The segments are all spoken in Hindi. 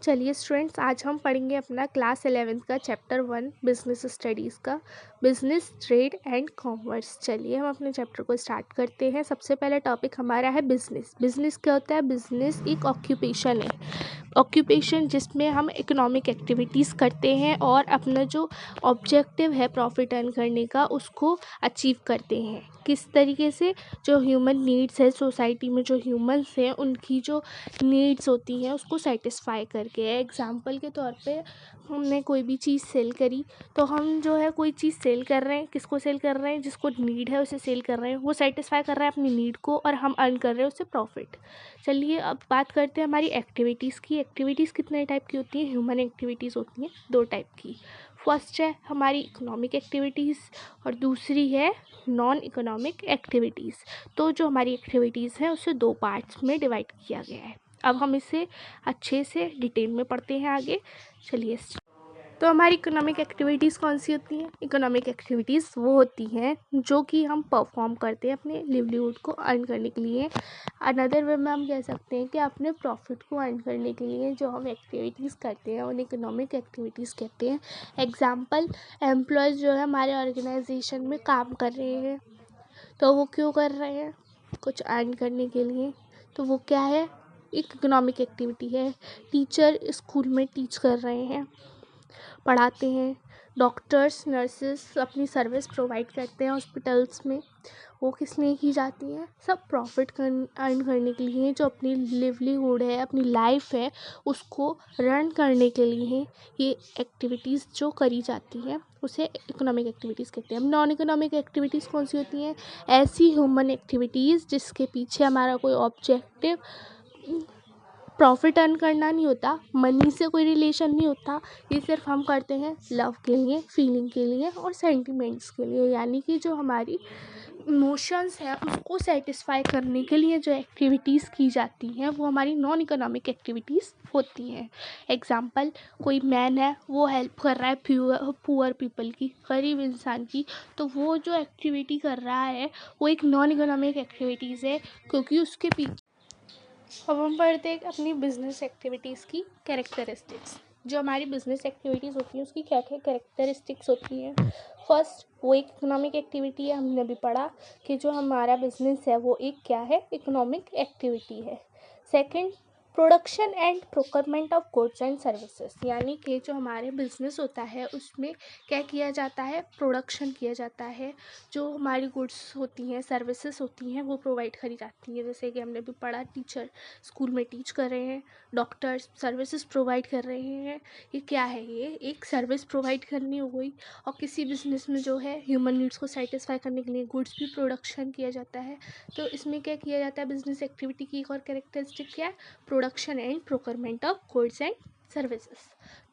चलिए स्टूडेंट्स, आज हम पढ़ेंगे अपना क्लास 11th का चैप्टर 1 बिजनेस स्टडीज़ का बिजनेस ट्रेड एंड कॉमर्स। चलिए हम अपने चैप्टर को स्टार्ट करते हैं। सबसे पहला टॉपिक हमारा है बिजनेस। बिजनेस क्या होता है? बिजनेस एक ऑक्यूपेशन है, ऑक्यूपेशन जिसमें हम इकोनॉमिक एक्टिविटीज़ करते हैं और अपना जो ऑब्जेक्टिव है प्रॉफिट अर्न करने का उसको अचीव करते हैं। किस तरीके से? जो ह्यूमन नीड्स है, सोसाइटी में जो ह्यूमंस हैं उनकी जो नीड्स होती हैं उसको सेटिस्फाई करके। एग्जांपल के तौर पे हमने कोई भी चीज़ सेल करी, तो हम जो है कोई चीज़ सेल कर रहे हैं, किसको सेल कर रहे हैं? जिसको नीड है उसे सेल कर रहे हैं, वो सेटिस्फाई कर रहा है अपनी नीड को और हम अर्न कर रहे हैं उससे प्रॉफिट। चलिए अब बात करते हैं हमारी एक्टिविटीज़ की। एक्टिविटीज़ कितने टाइप की होती हैं? ह्यूमन एक्टिविटीज़ होती हैं 2 टाइप की। फर्स्ट है हमारी इकोनॉमिक एक्टिविटीज़ और दूसरी है नॉन इकोनॉमिक एक्टिविटीज़। तो जो हमारी एक्टिविटीज़ हैं उसे 2 पार्ट्स में डिवाइड किया गया है। अब हम इसे अच्छे से डिटेल में पढ़ते हैं आगे। चलिए, तो हमारी इकोनॉमिक एक्टिविटीज़ कौन सी होती हैं? इकोनॉमिक एक्टिविटीज़ वो होती हैं जो कि हम परफॉर्म करते हैं अपने लिवलीहुड को अर्न करने के लिए। अनदर वे में हम कह सकते हैं कि अपने प्रॉफिट को अर्न करने के लिए जो हम एक्टिविटीज़ करते हैं उन इकोनॉमिक एक्टिविटीज़ कहते हैं। एग्जाम्पल, एम्प्लॉयज़ जो है हमारे ऑर्गेनाइजेशन में काम कर रहे हैं, तो वो क्यों कर रहे हैं? कुछ अर्न करने के लिए। तो वो क्या है? एक इकोनॉमिक एक्टिविटी है। टीचर स्कूल में टीच कर रहे हैं, पढ़ाते हैं। डॉक्टर्स नर्सेस अपनी सर्विस प्रोवाइड करते हैं हॉस्पिटल्स में, वो किस लिए की जाती हैं? सब प्रॉफिट अर्न करने के लिए। जो अपनी लिवलीहुड है, अपनी लाइफ है, उसको रन करने के लिए ये एक्टिविटीज़ जो करी जाती हैं उसे इकोनॉमिक एक्टिविटीज़ कहते हैं। अब नॉन इकोनॉमिक एक्टिविटीज़ कौन सी होती हैं? ऐसी ह्यूमन एक्टिविटीज़ जिसके पीछे हमारा कोई ऑब्जेक्टिव प्रॉफिट अर्न करना नहीं होता, मनी से कोई रिलेशन नहीं होता। ये सिर्फ हम करते हैं लव के लिए, फीलिंग के लिए और सेंटिमेंट्स के लिए। यानी कि जो हमारी इमोशंस है उसको सेटिस्फाई करने के लिए जो एक्टिविटीज़ की जाती हैं वो हमारी नॉन इकोनॉमिक एक्टिविटीज़ होती हैं। एग्जांपल, कोई मैन है वो हेल्प कर रहा है पुअर पीपल की, गरीब इंसान की, तो वो जो एक्टिविटी कर रहा है वो एक नॉन इकोनॉमिक एक्टिविटीज़ है, क्योंकि उसके पीछे। अब हम पढ़ते हैं अपनी बिजनेस एक्टिविटीज़ की कैरेक्टरिस्टिक्स। जो हमारी बिजनेस एक्टिविटीज़ होती हैं उसकी क्या क्या कैरेक्टरिस्टिक्स होती हैं? फर्स्ट, वो एक इकोनॉमिक एक्टिविटी है। हमने अभी पढ़ा कि जो हमारा बिजनेस है वो एक क्या है? इकोनॉमिक एक्टिविटी है। Second, production and procurement of goods and services. यानी कि जो हमारे बिजनेस होता है उसमें क्या किया जाता है? प्रोडक्शन किया जाता है। जो हमारी गुड्स होती हैं, सर्विसेज होती हैं, वो प्रोवाइड करी जाती हैं। जैसे कि हमने भी पढ़ा, टीचर स्कूल में टीच कर रहे हैं, डॉक्टर्स सर्विसेज प्रोवाइड कर रहे हैं। ये क्या है? ये एक सर्विस प्रोवाइड करनी हो गई। और किसी बिजनेस में जो है ह्यूमन नीड्स को सेटिस्फाई करने के लिए गुड्स भी प्रोडक्शन किया जाता है। तो इसमें क्या किया जाता है? बिजनेस एक्टिविटी की एक और कैरेक्टरिस्टिक क्या है? Production and procurement of goods and services.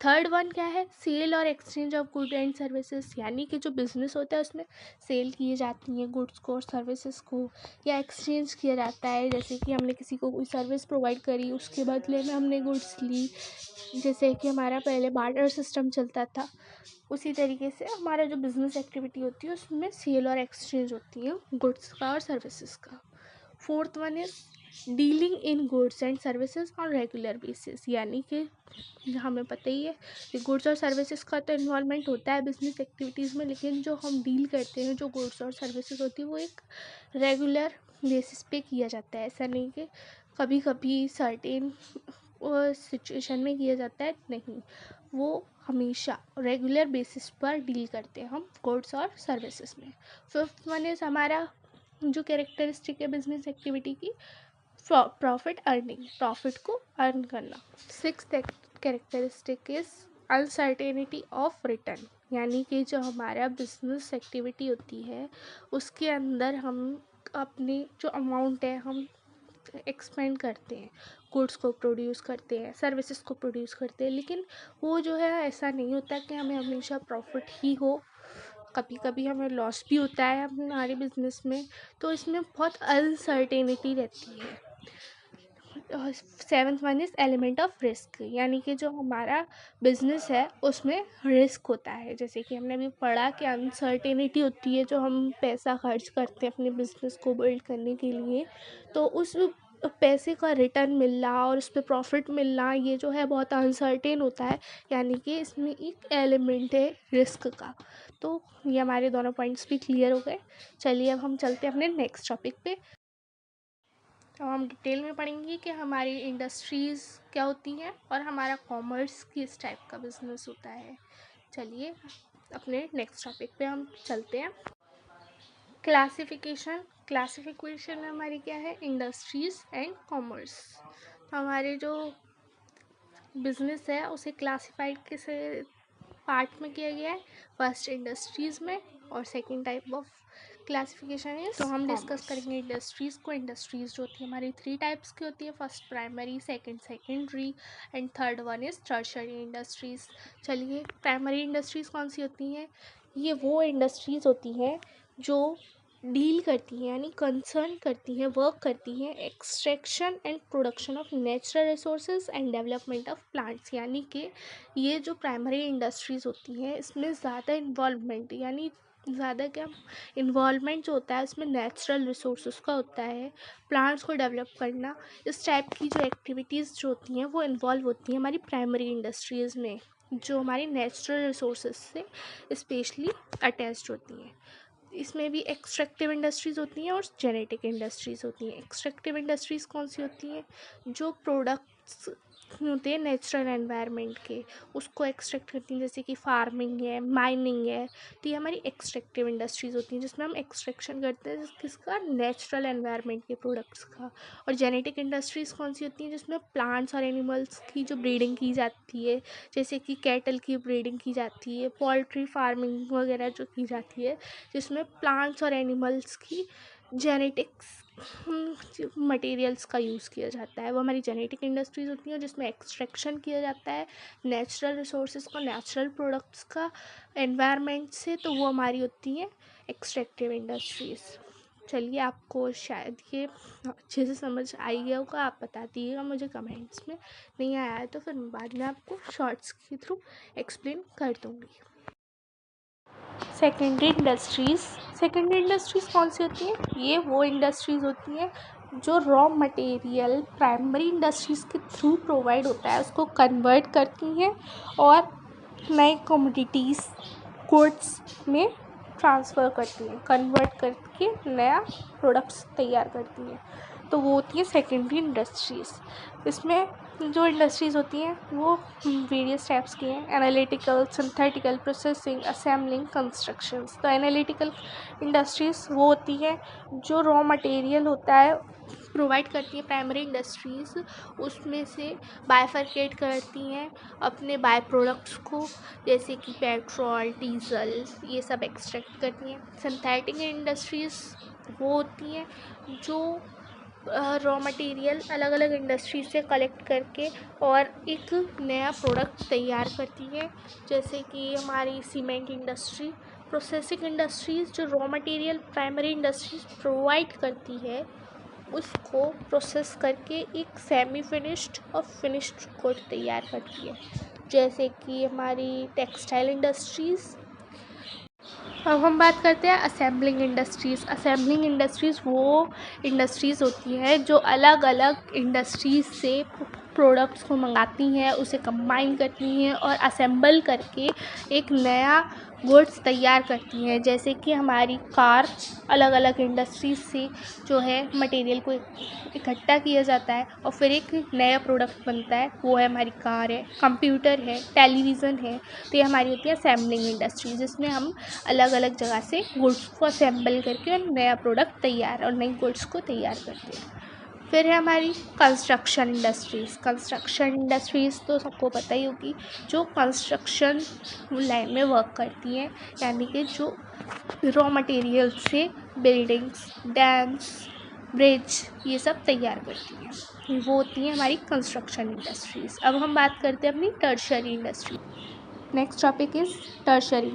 Third one क्या है? सेल और exchange of good and services. यानी कि जो बिजनेस होता है उसमें सेल किए जाती हैं गुड्स को और सर्विसेज को, या एक्सचेंज किया जाता है। जैसे कि हमने किसी को कोई सर्विस प्रोवाइड करी, उसके बदले में हमने गुड्स ली। जैसे कि हमारा पहले बार्टर सिस्टम चलता था, उसी तरीके से हमारा जो बिजनेस एक्टिविटी होती है उसमें सेल और एक्सचेंज होती है गुड्स का और सर्विसेज का। Fourth one is dealing in goods and services on regular basis. यानी कि हमें पता ही है कि गुड्स और सर्विसेज का तो इन्वॉल्वमेंट होता है बिजनेस एक्टिविटीज़ में, लेकिन जो हम डील करते हैं, जो गुड्स और सर्विसेज होती है, वो एक रेगुलर बेसिस पे किया जाता है। ऐसा नहीं कि कभी कभी सर्टेन सिचुएशन में किया जाता है, नहीं, वो हमेशा रेगुलर बेसिस पर डील करते हैं हम गुड्स और सर्विसेज में। फिफ्थ वन इज़ हमारा जो कैरेक्टरिस्टिक है बिजनेस एक्टिविटी की, प्रॉफिट अर्निंग, प्रॉफिट को अर्न करना। Sixth characteristic is uncertainty of return. यानी कि जो हमारा बिजनेस एक्टिविटी होती है उसके अंदर हम अपनी जो अमाउंट है हम एक्सपेंड करते हैं, गुड्स को प्रोड्यूस करते हैं, सर्विसेज को प्रोड्यूस करते हैं, लेकिन वो जो है ऐसा नहीं होता कि हमें हमेशा प्रॉफिट ही हो, कभी कभी हमें लॉस भी होता है हमारे बिजनेस में। तो इसमें बहुत अनसर्टेनिटी रहती है। Seventh one is element of risk. यानी कि जो हमारा बिजनेस है उसमें रिस्क होता है। जैसे कि हमने अभी पढ़ा कि अनसर्टेनिटी होती है, जो हम पैसा खर्च करते हैं अपने बिजनेस को बिल्ड करने के लिए, तो उस पैसे का रिटर्न मिलना और उस पे प्रॉफिट मिलना, ये जो है बहुत अनसर्टेन होता है, यानी कि इसमें एक एलिमेंट है रिस्क का। तो ये हमारे दोनों पॉइंट्स भी क्लियर हो गए। चलिए अब हम चलते हैं अपने नेक्स्ट टॉपिक पे। तो हम डिटेल में पढ़ेंगे कि हमारी इंडस्ट्रीज़ क्या होती हैं और हमारा कॉमर्स किस टाइप का बिजनेस होता है। चलिए अपने नेक्स्ट टॉपिक पे हम चलते हैं। क्लासिफिकेशन में हमारी क्या है, इंडस्ट्रीज़ एंड कॉमर्स। तो हमारे जो बिजनेस है उसे क्लासिफाइड किस पार्ट में किया गया है, फर्स्ट इंडस्ट्रीज़ में और सेकंड टाइप ऑफ क्लासिफिकेशन है। तो हम डिस्कस करेंगे इंडस्ट्रीज़ को। इंडस्ट्रीज़ जो होती है हमारी 3 टाइप्स की होती है, first primary, second secondary and third one is tertiary industries. चलिए प्राइमरी इंडस्ट्रीज़ कौन सी होती हैं, ये वो इंडस्ट्रीज़ होती हैं जो डील करती हैं यानी कंसर्न करती हैं, वर्क करती हैं extraction and production of natural resources and development of plants. यानी कि ये जो प्राइमरी इंडस्ट्रीज़ होती हैं इसमें ज़्यादा इन्वॉल्वमेंट, यानी ज़्यादा क्या इन्वॉल्वमेंट जो होता है उसमें नेचुरल रिसोर्सेज का होता है, प्लांट्स को डेवलप करना, इस टाइप की जो एक्टिविटीज़ जो होती हैं वो इन्वॉल्व होती हैं हमारी प्राइमरी इंडस्ट्रीज़ में, जो हमारी नेचुरल रिसोर्सेज से स्पेशली अटैच्ड होती हैं। इसमें भी एक्सट्रैक्टिव इंडस्ट्रीज़ होती हैं और जेनेटिक इंडस्ट्रीज़ होती हैं। एक्सट्रैक्टिव इंडस्ट्रीज़ कौन सी होती हैं, जो प्रोडक्ट्स होते हैं नेचुरल एनवायरनमेंट के, उसको एक्सट्रैक्ट करती हैं, जैसे कि फार्मिंग है, माइनिंग है। तो ये हमारी एक्सट्रैक्टिव इंडस्ट्रीज़ होती हैं जिसमें हम एक्सट्रैक्शन करते हैं किसका, नेचुरल एनवायरनमेंट के प्रोडक्ट्स का। और जेनेटिक इंडस्ट्रीज़ कौन सी होती हैं, जिसमें प्लांट्स और एनिमल्स की जो ब्रीडिंग की जाती है, जैसे कि कैटल की ब्रीडिंग की जाती है, पोल्ट्री फार्मिंग वगैरह जो की जाती है, जिसमें प्लांट्स और एनिमल्स की जेनेटिक्स मटेरियल्स का यूज़ किया जाता है, वो हमारी जेनेटिक इंडस्ट्रीज़ होती हैं जिसमें एक्सट्रैक्शन किया जाता है नेचुरल रिसोर्सेज को, नेचुरल प्रोडक्ट्स का एनवायरनमेंट से, तो वो हमारी होती हैं एक्सट्रैक्टिव इंडस्ट्रीज़। चलिए आपको शायद ये अच्छे से समझ आई गया होगा, आप बता दीजिएगा मुझे कमेंट्स में, नहीं आया है तो फिर बाद में आपको शॉर्ट्स के थ्रू एक्सप्लेन कर दूँगी। सेकेंडरी इंडस्ट्रीज़ कौन सी होती हैं, ये वो इंडस्ट्रीज़ होती हैं जो रॉ मटेरियल प्राइमरी इंडस्ट्रीज़ के थ्रू प्रोवाइड होता है उसको कन्वर्ट करती हैं और नए कमोडिटीज़ गुड्स में ट्रांसफ़र करती हैं, कन्वर्ट करके नया प्रोडक्ट्स तैयार करती हैं, तो वो होती है सेकेंडरी इंडस्ट्रीज़। इसमें जो इंडस्ट्रीज़ होती हैं वो वेरियस टाइप्स की हैं, analytical, synthetical, processing, assembling, constructions. तो एनालिटिकल इंडस्ट्रीज़ वो होती हैं जो रॉ मटेरियल होता है प्रोवाइड करती है प्राइमरी इंडस्ट्रीज़, उसमें से बाइफरकेट करती हैं अपने बाय प्रोडक्ट्स को, जैसे कि पेट्रोल, डीजल, ये सब एक्सट्रैक्ट करती हैं। सिंथेटिक इंडस्ट्रीज़ वो होती हैं जो रॉ मटेरियल अलग अलग इंडस्ट्री से कलेक्ट करके और एक नया प्रोडक्ट तैयार करती है, जैसे कि हमारी सीमेंट इंडस्ट्री। प्रोसेसिंग इंडस्ट्रीज़ जो raw material primary industries provide करती है उसको प्रोसेस करके एक सेमी फिनिश्ड और फिनिश्ड गुड तैयार करती है, जैसे कि हमारी टेक्सटाइल इंडस्ट्रीज़। अब हम बात करते हैं असेंबलिंग इंडस्ट्रीज़। असेंबलिंग इंडस्ट्रीज़ वो इंडस्ट्रीज़ होती हैं जो अलग अलग इंडस्ट्रीज़ से प्रोडक्ट्स को मंगाती हैं, उसे कंबाइन करती हैं और असेंबल करके एक नया गुड्स तैयार करती हैं, जैसे कि हमारी कार अलग अलग इंडस्ट्रीज़ से जो है मटेरियल को इकट्ठा किया जाता है और फिर एक नया प्रोडक्ट बनता है, वो है हमारी कार है, कंप्यूटर है, टेलीविज़न है। तो ये हमारी होती है असेंबलिंग इंडस्ट्री, जिसमें हम अलग अलग जगह से गुड्स को असेंबल करके और नया प्रोडक्ट तैयार और नई गुड्स को तैयार करते हैं। फिर है हमारी कंस्ट्रक्शन इंडस्ट्रीज़ तो सबको पता ही होगी, जो कंस्ट्रक्शन लाइन में वर्क करती हैं, यानी कि जो रॉ मटेरियल से बिल्डिंग्स, डैम्स, ब्रिज ये सब तैयार करती हैं, वो होती हैं हमारी कंस्ट्रक्शन इंडस्ट्रीज़। अब हम बात करते हैं अपनी tertiary industry. Next topic is tertiary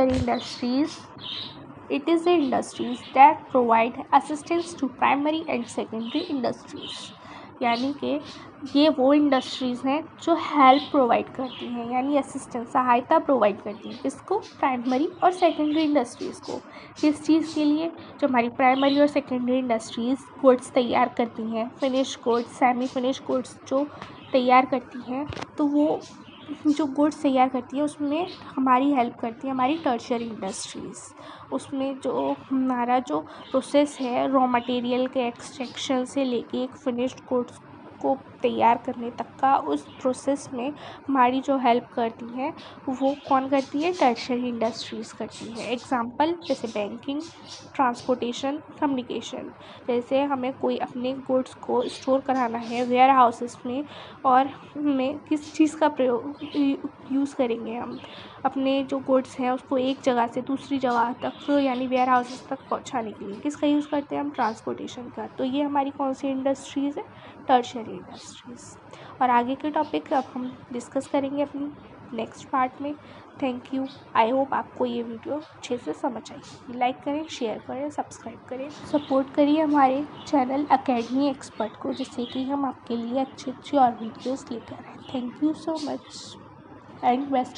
industries. It is the industries that provide assistance to primary and secondary industries. यानी कि ये वो इंडस्ट्रीज़ हैं जो हेल्प प्रोवाइड करती हैं, यानी असिस्टेंस, सहायता प्रोवाइड करती हैं। किसको? प्राइमरी और सेकेंडरी इंडस्ट्रीज़ को। किस चीज़ के लिए? जो हमारी प्राइमरी और सेकेंडरी इंडस्ट्रीज़ गुड्स तैयार करती हैं, finish goods, semi finish goods जो तैयार करती हैं, तो वो जो गुड्स तैयार करती है उसमें हमारी हेल्प करती है हमारी टर्शियरी इंडस्ट्रीज़। उसमें जो हमारा जो प्रोसेस है रॉ मटेरियल के एक्सट्रैक्शन से लेके एक फिनिश्ड गुड्स को तैयार करने तक का, उस प्रोसेस में हमारी जो हेल्प करती है वो कौन करती है? टर्शियरी इंडस्ट्रीज़ करती है। एग्जांपल जैसे बैंकिंग, ट्रांसपोर्टेशन, कम्युनिकेशन। जैसे हमें कोई अपने गुड्स को स्टोर कराना है वेयर हाउसेस में, और हमें किस चीज़ का प्रयोग यूज़ करेंगे हम अपने जो गुड्स हैं उसको एक जगह से दूसरी जगह तक, यानी वेयर हाउसेस तक पहुंचाने के लिए किसका यूज़ करते हैं हम? ट्रांसपोर्टेशन का। तो ये हमारी कौन सी इंडस्ट्रीज़ है? Tertiary industries. और आगे के टॉपिक अब हम डिस्कस करेंगे अपनी नेक्स्ट पार्ट में। Thank you. आई होप आपको ये वीडियो अच्छे से समझ आई। लाइक करें, शेयर करें, सब्सक्राइब करें, सपोर्ट करिए हमारे चैनल अकेडमी एक्सपर्ट को, जिससे कि हम आपके लिए अच्छी अच्छी और वीडियोस लेकर आएँ। Thank you so much and best.